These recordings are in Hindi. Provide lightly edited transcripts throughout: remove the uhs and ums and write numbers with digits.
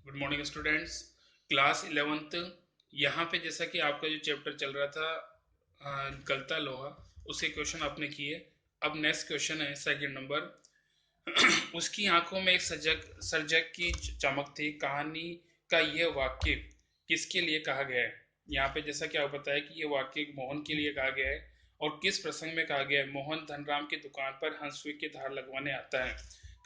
Good morning students. Class 11th। यहाँ पे जैसा कि आपका जो चैप्टर चल रहा था गलता लोहा, उसके क्वेश्चन आपने किए। अब नेक्स्ट क्वेश्चन है सेकंड नंबर। उसकी आंखों में एक सर्जक की चमक थी। कहानी का यह वाक्य किसके लिए कहा गया है? यहाँ पे जैसा कि आपको बताया कि ये वाक्य मोहन के लिए कहा गया है। और किस प्रसंग में कहा गया है? मोहन धनराम की दुकान पर हंसुए की धार लगवाने आता है।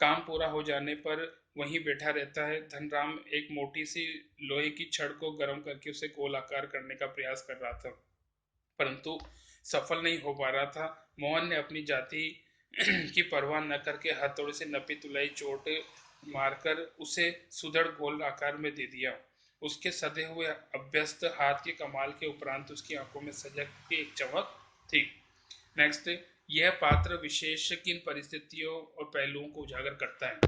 काम पूरा हो जाने पर वहीं बैठा रहता है। धनराम एक मोटी सी लोहे की छड़ को गर्म करके उसे गोल आकार करने का प्रयास कर रहा था, परंतु सफल नहीं हो पा रहा था। मोहन ने अपनी जाति की परवाह न करके हथौड़े से नपी तुलाई चोट मारकर उसे सुदृढ़ गोल आकार में दे दिया। उसके सधे हुए अभ्यस्त हाथ के कमाल के उपरांत उसकी आंखों में सजग की एक चमक थी। नेक्स्ट, यह पात्र विशेष किन परिस्थितियों और पहलुओं को उजागर करता है?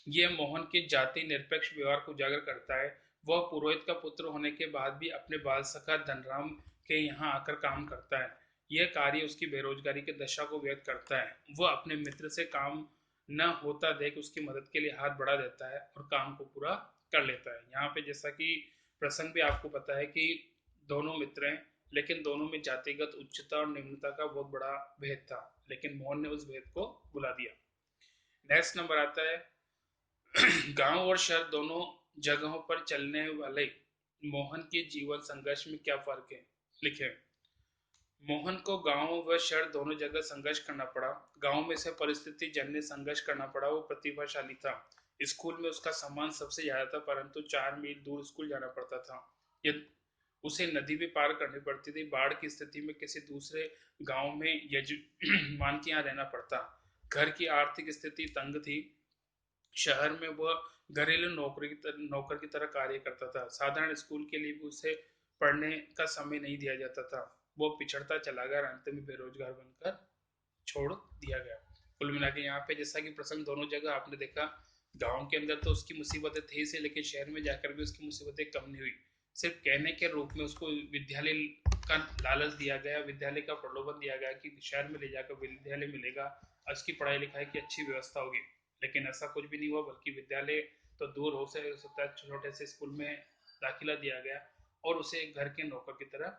यह मोहन के जाति निरपेक्ष व्यवहार को उजागर करता है। वह पुरोहित का पुत्र होने के बाद भी अपने बाल सखा धनराम के यहाँ आकर काम करता है। यह कार्य उसकी बेरोजगारी की दशा को व्यक्त करता है। वह अपने मित्र से काम न होता देख उसकी मदद के लिए हाथ बढ़ा देता है और काम को पूरा कर लेता है। यहाँ पे जैसा कि प्रसंग भी आपको पता है कि दोनों मित्र हैं, लेकिन दोनों में जातिगत उच्चता और निम्नता का बहुत बड़ा भेद था, लेकिन मोहन ने उस भेद को भुला दिया। नेक्स्ट नंबर आता है। गांव और शहर दोनों जगहों पर चलने वाले मोहन के जीवन संघर्ष में क्या फर्क है? लिखे। मोहन को गांव व शहर दोनों जगह संघर्ष करना पड़ा। गांव में से परिस्थिति जन्य संघर्ष करना पड़ा। वो प्रतिभाशाली था। स्कूल में उसका सम्मान सबसे ज्यादा था, परंतु 4 मील दूर स्कूल जाना पड़ता था। यदि उसे नदी भी पार करनी पड़ती थी। बाढ़ की स्थिति में किसी दूसरे गांव में यजमान के यहाँ रहना पड़ता। घर की आर्थिक स्थिति तंग थी। शहर में वह घरेलू नौकर की तरह कार्य करता था। साधारण स्कूल के लिए भी उसे पढ़ने का समय नहीं दिया जाता था। वो पिछड़ता चला गया और अंत में बेरोजगार बनकर छोड़ दिया गया। कुल मिला के यहाँ पे जैसा कि प्रसंग दोनों जगह आपने देखा, गांव के अंदर तो उसकी मुसीबतें थी से, लेकिन शहर में जाकर भी उसकी मुसीबतें कम नहीं हुई। सिर्फ कहने के रूप में उसको विद्यालय का लालच दिया गया, विद्यालय का प्रलोभन दिया गया कि शहर में ले जाकर विद्यालय मिलेगा, उसकी पढ़ाई लिखाई की अच्छी व्यवस्था होगी। लेकिन ऐसा कुछ भी नहीं हुआ, बल्कि विद्यालय तो दूर हो सकता है, छोटे से स्कूल में दाखिला दिया गया और उसे घर के नौकर की तरह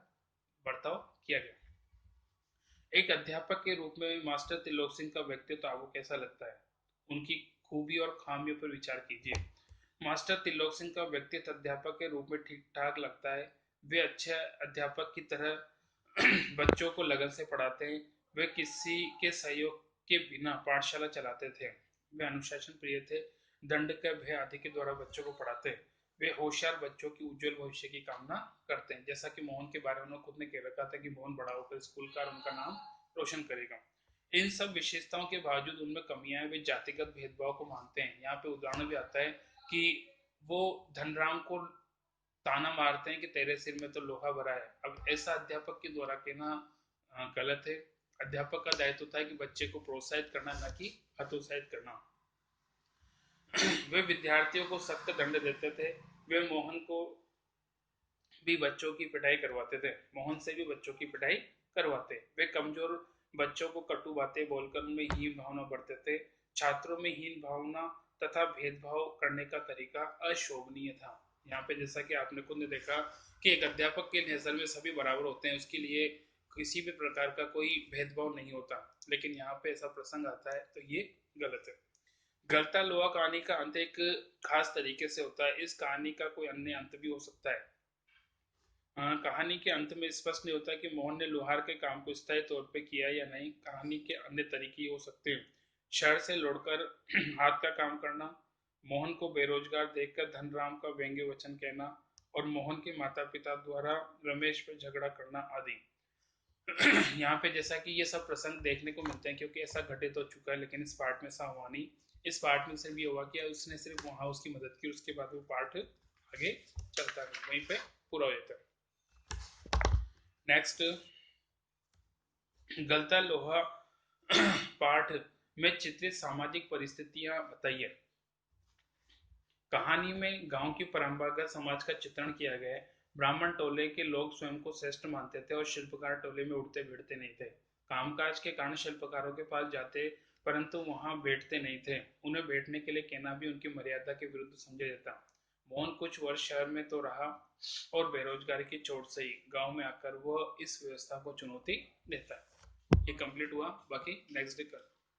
बर्ताव किया गया। एक अध्यापक के रूप में मास्टर त्रिलोक सिंह का व्यक्तित्व आपको कैसा लगता है? उनकी खूबी और खामियों पर विचार कीजिए। मास्टर त्रिलोक सिंह का व्यक्तित्व अध्यापक के रूप में ठीक ठाक लगता है। वे अच्छे अध्यापक की तरह बच्चों को लगन से पढ़ाते हैं। वे किसी के सहयोग के बिना पाठशाला चलाते थे। वे अनुशासन प्रिय थे। दंड का भय आदि के द्वारा बच्चों को पढ़ाते। वे होशियार बच्चों की उज्जवल भविष्य की कामना करते हैं। जैसा कि मोहन के बारे में उन्होंने खुद ने कह रखा था कि मोहन बड़ा होकर स्कूल का उनका नाम रोशन करेगा। इन सब विशेषताओं के बावजूद उनमें कमियां हैं। वे जातिगत भेदभाव को मानते हैं। यहाँ पे उदाहरण भी आता है कि वो धनराम को ताना मारते हैं कि तेरे सिर में तो लोहा भरा है। अब ऐसा अध्यापक के द्वारा कहना गलत है। अध्यापक का दायित्व होता है कि बच्चे को प्रोत्साहित करना, न कि हतोत्साहित करना। वे विद्यार्थियों को सख्त दंड देते थे। वे मोहन को भी बच्चों की पिटाई करवाते थे। मोहन से भी बच्चों की पिटाई करवाते। वे कमजोर बच्चों को कटु बातें बोलकर उनमें हीन भावना बढ़ते थे। छात्रों में हीन भावना तथा भेदभाव करने का तरीका अशोभनीय था। यहाँ पे जैसा कि आपने खुद ने देखा कि एक अध्यापक के नजर में सभी बराबर होते हैं, उसके लिए किसी भी प्रकार का कोई भेदभाव नहीं होता, लेकिन यहाँ पे ऐसा प्रसंग आता है तो ये गलत है। गलता लोहा कहानी का अंत एक खास तरीके से होता है। इस कहानी का कोई अन्य अंत भी हो सकता है। कहानी के अंत में स्पष्ट नहीं होता कि मोहन ने लोहार के काम को स्थायी तौर पे किया या नहीं। कहानी के अन्य तरीके हो सकते हैं। शहर से लौटकर हाथ का काम करना, मोहन को बेरोजगार देखकर धनराम का व्यंग्य वचन कहना, और मोहन के माता पिता द्वारा रमेश पर झगड़ा करना आदि। यहाँ पे जैसा कि ये सब प्रसंग देखने को मिलते हैं, क्योंकि ऐसा घटित हो चुका है, लेकिन इस पार्ट में ऐसा हुआ नहीं। इस पार्ट में सिर्फ ये हुआ कि उसने सिर्फ वहां उसकी मदद की, उसके बाद वो पार्ट आगे चलता है, वहीं पे पूरा हो जाता है। नेक्स्ट, गलता लोहा पाठ में चित्रित सामाजिक परिस्थितियां बताइए। कहानी में गांव की परंपरागत समाज का चित्रण किया गया है। ब्राह्मण टोले के लोग स्वयं को श्रेष्ठ मानते थे और शिल्पकार टोले में उठते बैठते नहीं थे। कामकाज के कारण शिल्पकारों के पास जाते परंतु वहां बैठते नहीं थे। उन्हें बैठने के लिए कहना भी उनकी मर्यादा के विरुद्ध समझा जाता। मोहन कुछ वर्ष शहर में तो रहा और बेरोजगारी की चोट से ही गांव में आकर वह इस व्यवस्था को चुनौती देता है। ये कंप्लीट हुआ, बाकी नेक्स्ट डे कर